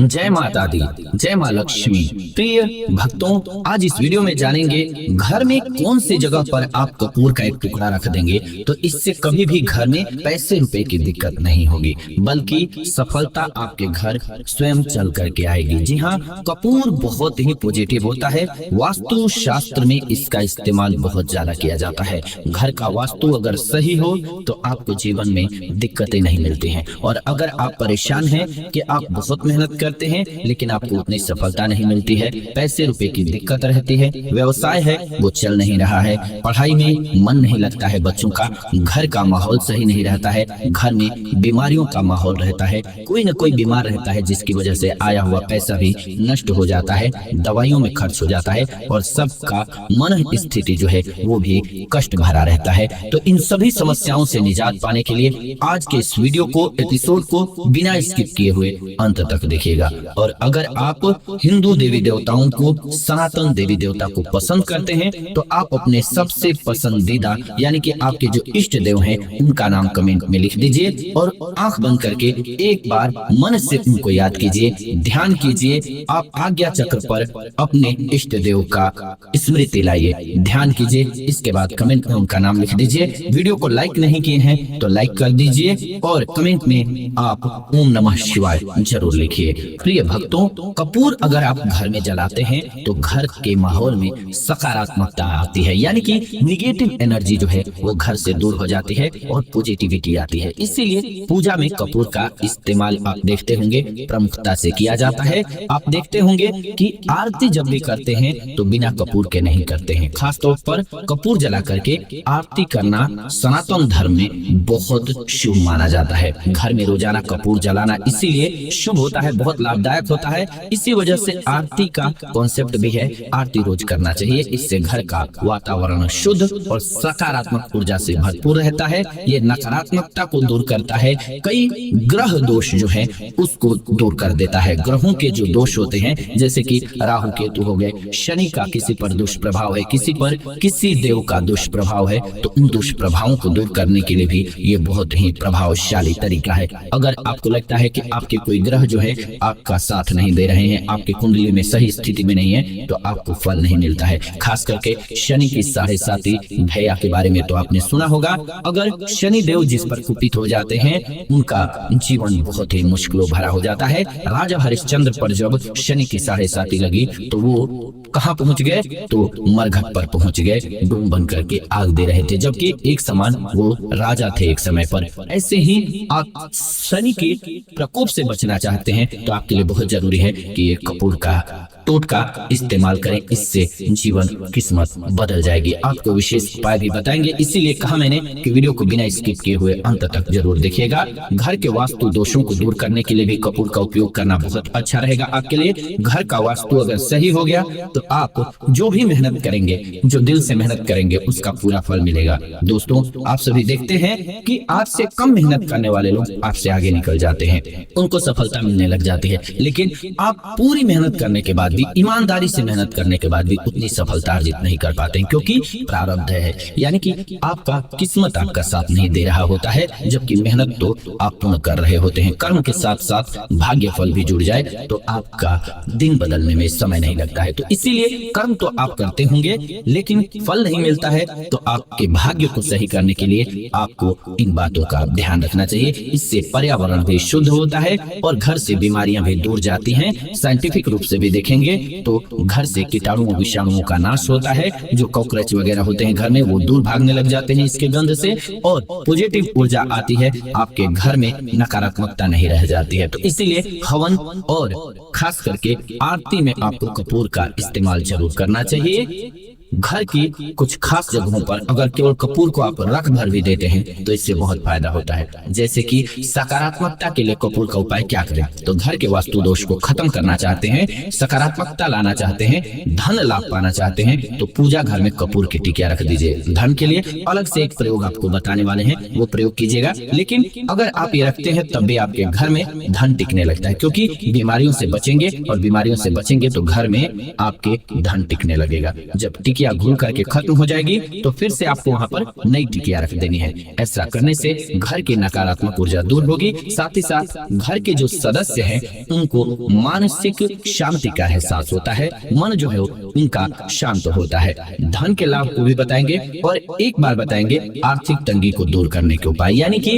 जय माता दी, जय माँ लक्ष्मी। प्रिय भक्तों, आज इस वीडियो में जानेंगे घर में कौन सी जगह पर आप कपूर का एक टुकड़ा रख देंगे तो इससे कभी भी घर में पैसे रुपए की दिक्कत नहीं होगी, बल्कि सफलता आपके घर स्वयं चल करके आएगी। जी हाँ, कपूर बहुत ही पॉजिटिव होता है। वास्तु शास्त्र में इसका इस्तेमाल बहुत ज्यादा किया जाता है। घर का वास्तु अगर सही हो तो आपको जीवन में दिक्कतें नहीं मिलती हैं। और अगर आप परेशान हैं कि आप बहुत मेहनत करते हैं लेकिन आपको उतनी सफलता नहीं मिलती है, पैसे रुपए की दिक्कत रहती है, व्यवसाय है वो चल नहीं रहा है, पढ़ाई में मन नहीं लगता है बच्चों का, घर का माहौल सही नहीं रहता है, घर में बीमारियों का माहौल रहता है, कोई न कोई बीमार रहता है जिसकी वजह से आया हुआ पैसा भी नष्ट हो जाता है, दवाइयों में खर्च हो जाता है और सबका मन स्थिति जो है वो भी कष्ट भरा रहता है। तो इन सभी समस्याओं से निजात पाने के लिए आज के इस वीडियो को, एपिसोड को बिना स्किप किए हुए अंत तक देखिएगा। और अगर आप हिंदू देवी देवताओं को, सनातन देवी देवता को पसंद करते हैं तो आप अपने सबसे पसंदीदा यानी कि आपके जो इष्ट देव हैं उनका नाम कमेंट में लिख दीजिए और आंख बंद करके एक बार मन से उनको याद कीजिए, ध्यान कीजिए। आप आज्ञा चक्र पर अपने इष्ट देव का स्मृति लाइए, ध्यान कीजिए। इसके बाद कमेंट में उनका नाम लिख दीजिए। वीडियो को लाइक नहीं किए हैं तो लाइक कर दीजिए और कमेंट में आप ओम नमः शिवाय जरूर लिखिए। प्रिय भक्तों, कपूर अगर आप घर में जलाते हैं तो घर के माहौल में सकारात्मकता आती है, यानी कि निगेटिव एनर्जी जो है वो घर से दूर हो जाती है और पॉजिटिविटी आती है। इसीलिए पूजा में कपूर का इस्तेमाल आप देखते होंगे प्रमुखता से किया जाता है। आप देखते होंगे कि आरती जब भी करते हैं तो बिना कपूर के नहीं करते हैं। खास तौर पर कपूर जला करके आरती करना सनातन धर्म में बहुत शुभ माना जाता है। घर में रोजाना कपूर जलाना इसीलिए शुभ होता है, बहुत लाभदायक होता है। इसी वजह से आरती का कॉन्सेप्ट भी है, आरती रोज करना चाहिए। इससे घर का वातावरण शुद्ध और सकारात्मक ऊर्जा से भरपूर रहता है। ये नकारात्मकता को दूर करता है। कई ग्रह दोष जो है उसको दूर कर देता है। ग्रहों के जो दोष होते हैं जैसे कि राहु केतु हो गए, शनि का किसी पर दुष्प्रभाव है, किसी पर किसी देव का दुष्प्रभाव है, तो उन दुष्प्रभावों को दूर करने के लिए भी ये बहुत ही प्रभावशाली तरीका है। अगर आपको लगता है कि आपके कोई ग्रह जो है आपका साथ नहीं दे रहे हैं, आपकी कुंडली में सही स्थिति में नहीं है, तो आपको फल नहीं मिलता है। खास करके शनि की 7.5 भैया के बारे में तो आपने सुना होगा। अगर शनि देव जिस पर कुपित हो जाते हैं उनका जीवन बहुत ही मुश्किलों भरा हो जाता है। राजा हरिश्चंद्र पर जब शनि की 7.5 लगी तो वो कहाँ पहुंच गए, तो मरघट पर पहुंच गए, डूम बन करके आग दे रहे थे, जबकि एक समान वो राजा थे एक समय पर। ऐसे ही आप शनि के प्रकोप से बचना चाहते हैं तो आपके लिए बहुत जरूरी है कि ये कपूर का टोटका इस्तेमाल करें। इससे जीवन किस्मत बदल जाएगी। आपको विशेष उपाय भी बताएंगे, इसीलिए कहा मैंने कि वीडियो को बिना स्किप किए हुए अंत तक जरूर देखिएगा। घर के वास्तु दोषों को दूर करने के लिए भी कपूर का उपयोग करना बहुत अच्छा रहेगा आपके लिए। घर का वास्तु अगर सही हो गया तो आप जो भी मेहनत करेंगे, जो दिल से मेहनत करेंगे, उसका पूरा फल मिलेगा। दोस्तों, आप सभी देखते हैं कि आपसे कम मेहनत करने वाले लोग आपसे आगे निकल जाते हैं, उनको सफलता मिलने लग जाती है। लेकिन आप पूरी मेहनत करने के बाद भी, ईमानदारी से मेहनत करने के बाद भी उतनी सफलता अर्जित नहीं कर पाते, क्योंकि प्रारब्ध है, यानी कि आपका किस्मत आपका साथ नहीं दे रहा होता है, जबकि मेहनत तो आप पूर्ण कर रहे होते हैं। कर्म के साथ साथ भाग्य फल भी जुड़ जाए तो आपका दिन बदलने में समय नहीं लगता है। तो इसीलिए कर्म तो आप करते होंगे लेकिन फल नहीं मिलता है, तो आपके भाग्य को सही करने के लिए आपको इन बातों का ध्यान रखना चाहिए। इससे पर्यावरण भी शुद्ध होता है और घर से बीमारियां भी दूर जाती हैं। साइंटिफिक रूप से भी देखेंगे तो घर से कीटाणुओं विषाणुओं का नाश होता है। जो कॉकरोच वगैरह होते हैं घर में वो दूर भागने लग जाते हैं इसके गंध से, और पॉजिटिव ऊर्जा आती है। आपके घर में नकारात्मकता नहीं रह जाती है। तो इसीलिए हवन और खास करके आरती में आपको कपूर का इस्तेमाल जरूर करना चाहिए। घर की कुछ खास जगहों पर अगर केवल कपूर को आप रख भर भी देते हैं तो इससे बहुत फायदा होता है। जैसे कि सकारात्मकता के लिए कपूर का उपाय क्या करें, तो घर के वास्तु दोष को खत्म करना चाहते हैं, सकारात्मकता लाना चाहते हैं, धन लाभ पाना चाहते हैं, तो पूजा घर में कपूर की टिकिया रख दीजिए। धन के लिए अलग से एक प्रयोग आपको बताने वाले हैं, वो प्रयोग कीजिएगा। लेकिन अगर आप ये रखते हैं तब भी आपके घर में धन टिकने लगता है, क्योंकि बीमारियों से बचेंगे और बीमारियों से बचेंगे तो घर में आपके धन टिकने लगेगा। जब टिकिया घूल करके खत्म हो जाएगी तो फिर से आपको वहाँ पर नई टिकिया रख देनी है। ऐसा करने से घर की नकारात्मक ऊर्जा दूर होगी, साथ ही साथ घर के जो सदस्य हैं उनको मानसिक शांति का एहसास होता है, मन जो है उनका शांत होता है। धन के लाभ को भी बताएंगे और एक बार बताएंगे आर्थिक तंगी को दूर करने के उपाय। यानी कि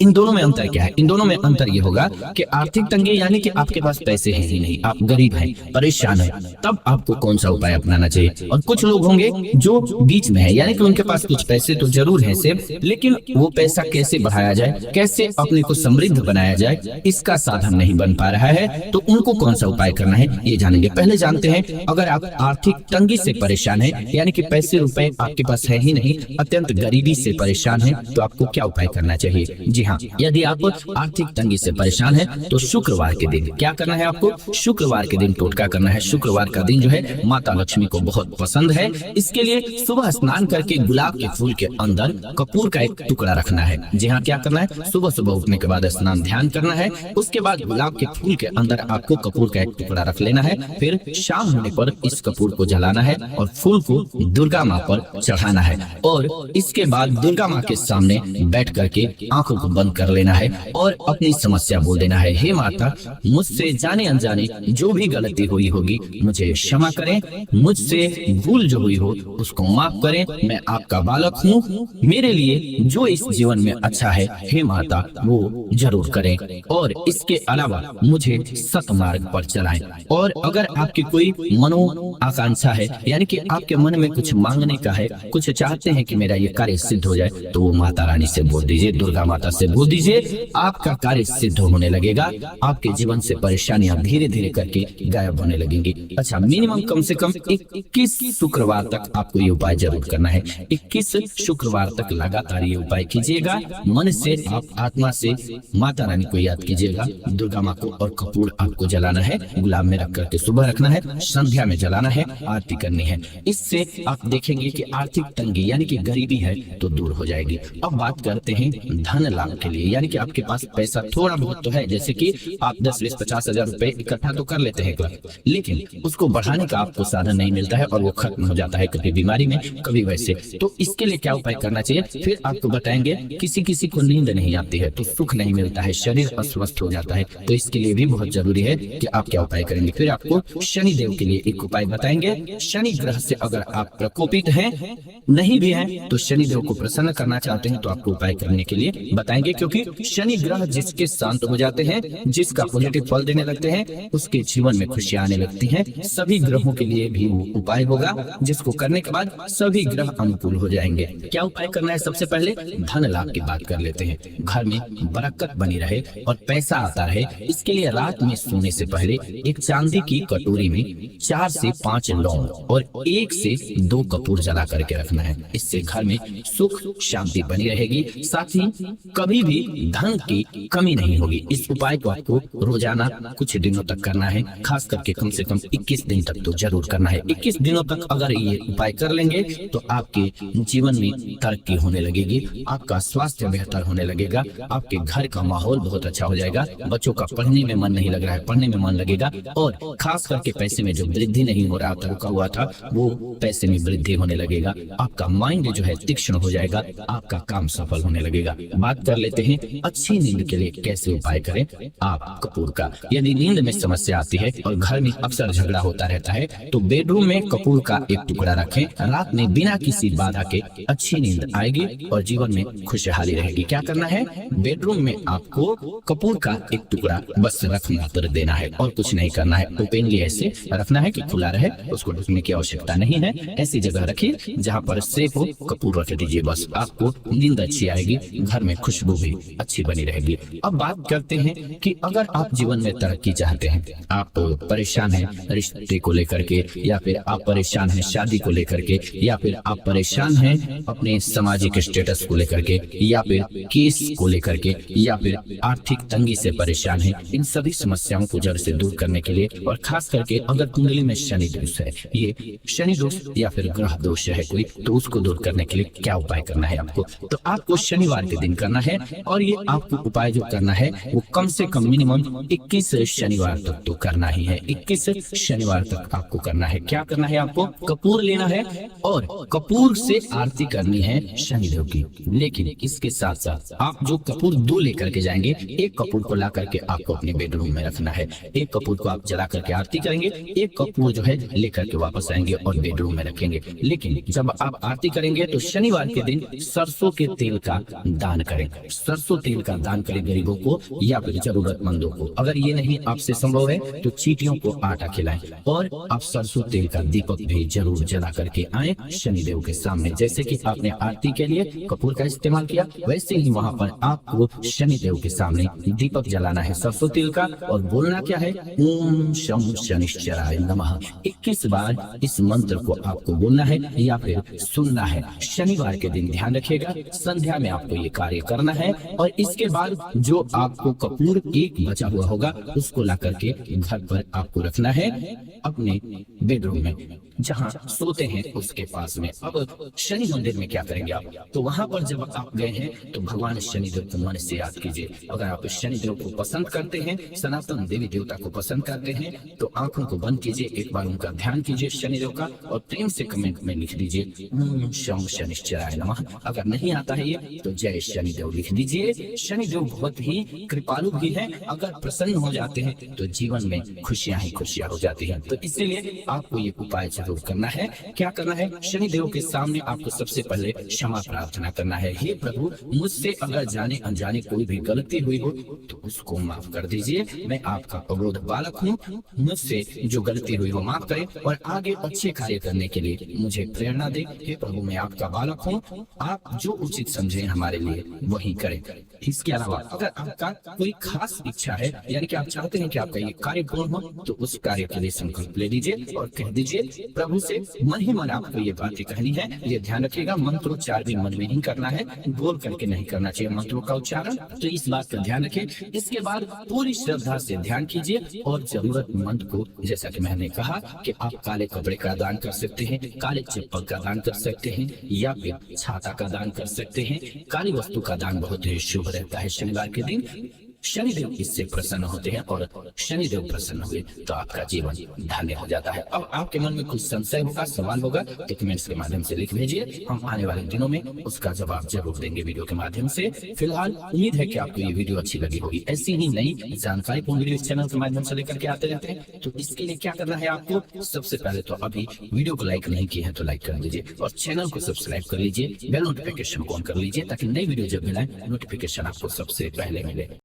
इन दोनों में अंतर क्या है? इन दोनों में अंतर ये होगा कि आर्थिक तंगी यानी कि आपके पास पैसे हैं ही नहीं, आप गरीब हैं, परेशान हैं, तब आपको कौन सा उपाय अपनाना चाहिए। और कुछ लोग होंगे जो बीच में है, यानी कि उनके पास कुछ पैसे तो जरूर है सिर्फ, लेकिन वो पैसा कैसे बढ़ाया जाए, कैसे अपने को समृद्ध बनाया जाए, इसका साधन नहीं बन पा रहा है, तो उनको कौन सा उपाय करना है ये जानेंगे। पहले जानते हैं, अगर आप आर्थिक तंगी से परेशान है, यानी कि पैसे रुपए आपके पास है ही नहीं, अत्यंत गरीबी से परेशान है, तो आपको क्या उपाय करना चाहिए। जी हाँ, यदि आप आर्थिक तंगी से परेशान है तो शुक्रवार के दिन क्या करना है आपको, शुक्रवार के दिन टोटका करना है। शुक्रवार का दिन जो है माता लक्ष्मी को बहुत पसंद है, इसके लिए सुबह स्नान करके गुलाब के फूल के अंदर कपूर का एक टुकड़ा रखना है। जी हाँ, क्या करना है, सुबह सुबह उठने के बाद स्नान ध्यान करना है, उसके बाद गुलाब के फूल के अंदर आपको कपूर का एक टुकड़ा रख लेना है, फिर शाम होने पर इस कपूर को जलाना है और फूल को दुर्गा माँ पर चढ़ाना है, और इसके बाद दुर्गा माँ के सामने बैठ करके आंखों को बंद कर लेना है और अपनी समस्या बोल देना है। हे माता, मुझसे जाने अनजाने जो भी गलती हुई होगी मुझे क्षमा करें, मुझसे भूल जो हुई हो उसको माफ करें, मैं आपका बालक हूँ, मेरे लिए जो इस जीवन में अच्छा है हे माता वो जरूर करें, और इसके अलावा मुझे सतमार्ग पर चलाएं। और अगर आपकी कोई मनो आकांक्षा है, यानी कि आपके मन में कुछ मांगने का है, कुछ चाहते हैं कि मेरा ये कार्य सिद्ध हो जाए, तो वो माता रानी से बोल दीजिए, दुर्गा माता से बोल दीजिए, आपका कार्य सिद्ध होने लगेगा, आपके जीवन से परेशानियां धीरे धीरे करके गायब होने लगेंगी। अच्छा, मिनिमम कम से कम 21 शुक्रवार तक आपको ये उपाय जरूर करना है। 21 शुक्रवार तक लगातार ये उपाय कीजिएगा। मन से आप आत्मा से माता रानी को याद कीजिएगा, दुर्गा माँ को, और कपूर आपको जलाना है, गुलाब में रख करके सुबह रखना है, संध्या में जलाना है, आरती करनी है। इससे आप देखेंगे कि आर्थिक तंगी यानी कि गरीबी है तो दूर हो जाएगी। अब बात करते हैं धन लाभ के लिए, यानी कि आपके पास पैसा थोड़ा बहुत तो है, जैसे कि आप 10, 20, 50 हजार रुपए इकट्ठा तो कर लेते हैं, लेकिन उसको बढ़ाने का आपको साधन नहीं मिलता है और वो खत्म हो जाता है, कभी बीमारी में, कभी वैसे। तो इसके लिए क्या उपाय करना चाहिए फिर आपको बताएंगे। किसी किसी को नींद नहीं आती है तो सुख नहीं मिलता है, शरीर अस्वस्थ हो जाता है, तो इसके लिए भी बहुत जरूरी है कि आप क्या उपाय करेंगे। फिर आपको शनि देव के लिए एक उपाय बताएंगे। शनि ग्रह से अगर आप प्रकोपित हैं, नहीं भी हैं, तो शनि देव को प्रसन्न करना चाहते हैं तो आपको उपाय करने के लिए बताएंगे, क्योंकि शनि ग्रह जिसके शांत हो जाते हैं, जिसका पॉजिटिव फल देने लगते हैं, उसके जीवन में खुशियां आने लगती हैं। सभी ग्रहों के लिए भी वो उपाय होगा जिसको करने के बाद सभी ग्रह अनुकूल हो जाएंगे। क्या उपाय करना है? सबसे पहले धन लाभ की बात कर लेते हैं। घर में बरकत बनी रहे और पैसा आता रहे, इसके लिए रात में सोने से पहले एक चांदी की कटोरी में 4 से 5 लौंग और 1 से 2 कपूर जला करके रखना है। इससे घर में सुख शांति बनी रहेगी, साथ ही कभी भी धन की कमी नहीं होगी। इस उपाय को आपको रोजाना कुछ दिनों तक करना है, खास करके कम से कम 21 दिन तक तो जरूर करना है। 21 दिनों तक अगर ये उपाय कर लेंगे तो आपके जीवन में तरक्की होने लगेगी, आपका स्वास्थ्य बेहतर होने लगेगा, आपके घर का माहौल बहुत अच्छा हो जाएगा, बच्चों का पढ़ने में मन नहीं लग रहा है, पढ़ने में मन लगेगा, और खास करके पैसे में जो वृद्धि नहीं हो रहा था, रुका हुआ था, वो पैसे में वृद्धि होने लगेगा, आपका माइंड जो है तीक्ष्ण हो जाएगा, आपका काम सफल होने लगेगा। बात कर लेते हैं अच्छी नींद के लिए कैसे उपाय करें। आप कपूर का, यदि नींद में समस्या आती है और घर में अक्सर झगड़ा होता रहता है, तो बेडरूम में कपूर का एक टुकड़ा रखें। रात में बिना किसी बाधा के अच्छी नींद आएगी और जीवन में खुशहाली रहेगी। क्या करना है? बेडरूम में आपको कपूर का एक टुकड़ा बस रखना कर देना है और कुछ नहीं करना है। ओपनली ऐसे रखना है कि खुला रहे, उसको ढकने की आवश्यकता नहीं है। ऐसी जगह रखिए जहाँ पर सेफ हो, कपूर रख दीजिए, बस आपको नींद अच्छी आएगी, घर में खुशबू भी अच्छी बनी रहेगी। अब बात करते हैं कि अगर आप जीवन में तरक्की चाहते हैं, आप परेशान हैं रिश्ते को लेकर के, या फिर आप परेशान हैं शादी को लेकर के, या फिर आप परेशान हैं अपने सामाजिक स्टेटस को लेकर के, या फिर केस को लेकर के, या फिर आर्थिक तंगी से परेशान हैं, इन सभी समस्याओं को जड़ से दूर करने के लिए, और खास करके अगर कुंडली में शनि दोष है, ये शनि दोष या फिर ग्रह दोष है कोई, तो उसको दूर करने के लिए क्या उपाय करना है आपको? तो आपको शनिवार के दिन करना है, और ये आपको उपाय जो करना है वो कम से कम मिनिमम 21 शनिवार तक तो करना ही है। 21 शनिवार तक आपको करना है। क्या करना है आपको? कपूर लेना है और कपूर से आरती करनी है शनिदेव की। लेकिन इसके साथ साथ आप जो कपूर 2 लेकर के जाएंगे, एक कपूर को ला करके आपको अपने बेडरूम में रखना है, एक कपूर को आप जला करके आरती करेंगे, एक कपूर जो है लेकर के वापस आएंगे और बेडरूम में रखेंगे। लेकिन जब आप आरती करेंगे तो शनिवार के दिन सरसों के तेल का दान करें, सरसों तेल का दान करें गरीबों को या फिर जरूरतमंदों को। अगर ये नहीं आपसे संभव है तो चींटियों को आटा खिलाएं और आप सरसों तेल का दीपक भी जरूर जला करके आए शनिदेव के सामने। जैसे कि आपने आरती के लिए कपूर का इस्तेमाल किया, वैसे ही वहां पर आपको शनिदेव के सामने दीपक जलाना है सरसों तेल का और बोलना क्या है, ओम शं शनिश्चराय नमः। 21 बार इस मंत्र को आपको बोलना है या फिर सुनना है। शनिवार के दिन ध्यान रखिएगा, संध्या में आपको ये कार्य करना है और इसके बाद जो आपको कपूर एक बचा हुआ होगा उसको ला करके घर पर आपको रखना है अपने बेडरूम में जहां सोते हैं उसके पास में। अब शनि मंदिर में क्या करेंगे आप, तो वहां पर जब आप गए हैं तो भगवान शनिदेव को मन से याद कीजिए। अगर आप शनिदेव को पसंद करते हैं, सनातन देवी देवता को पसंद करते हैं तो आंखों को बंद कीजिए, एक बार उनका ध्यान कीजिए शनिदेव का और प्रेम से कमेंट में लिख दीजिए ओम शं शनिश्चराय नमः। अगर नहीं आता है ये तो जय शनिदेव लिख दीजिए। शनिदेव बहुत ही कृपालु भी है, अगर प्रसन्न हो जाते हैं तो जीवन में खुशियां ही खुशियां हो जाती हैं। तो इसीलिए आपको ये उपाय जरूर करना है। क्या करना है, शनिदेव के सामने आपको सबसे पहले क्षमा प्रार्थना करना है। हे प्रभु, मुझसे अगर जाने अनजाने कोई भी गलती हुई हो तो उसको माफ कर दीजिए। मैं आपका अबोध बालक हूँ, मुझसे जो गलती हुई हो माफ करें और आगे अच्छे कार्य करने के लिए मुझे प्रेरणा दे। हे प्रभु, मैं आपका बालक हूँ, आप जो उचित समझे हमारे लिए वही करें। इसके अलावा अगर आपका कोई खास इच्छा है, यानी कि आप चाहते हैं कि आपका ये कार्य पूर्ण हो, तो उस कार्य के लिए संकल्प ले लीजिए और कह दीजिए प्रभु से मन ही मन आपको ये बातें कहनी है। ये ध्यान रखिएगा, मंत्रोच्चार भी मन में ही करना है, बोल करके नहीं करना चाहिए मंत्रों का उच्चारण, तो इस बात का ध्यान रखें। इसके बाद पूरी श्रद्धा से ध्यान कीजिए और जरूरतमंद को, जैसा कि मैंने कहा कि आप काले कपड़े का दान कर सकते हैं, काले चप्पल का दान कर सकते हैं या फिर छाता का दान कर सकते हैं। काली वस्तु का दान बहुत ही शुभ रहता है शनिवार के दिन। शनिदेव इससे प्रसन्न होते हैं और शनिदेव प्रसन्न हुए तो आपका जीवन धन्य हो जाता है। अब आपके मन में कुछ संशय होगा, सवाल होगा तो कमेंट्स के माध्यम से लिख भेजिए, हम आने वाले दिनों में उसका जवाब जरूर देंगे वीडियो के माध्यम से। फिलहाल उम्मीद है कि आपको ये वीडियो अच्छी लगी होगी। ऐसी ही नई जानकारीपूर्ण वीडियो इस चैनल के माध्यम से लेकर के आते रहते हैं। तो इसके लिए क्या करना है आपको, सबसे पहले तो अभी वीडियो को लाइक नहीं किया है तो लाइक कर लीजिए और चैनल को सब्सक्राइब कर लीजिए, बेल नोटिफिकेशन को ऑन कर लीजिए ताकि नई वीडियो जब मिलाए नोटिफिकेशन आपको सबसे पहले मिले।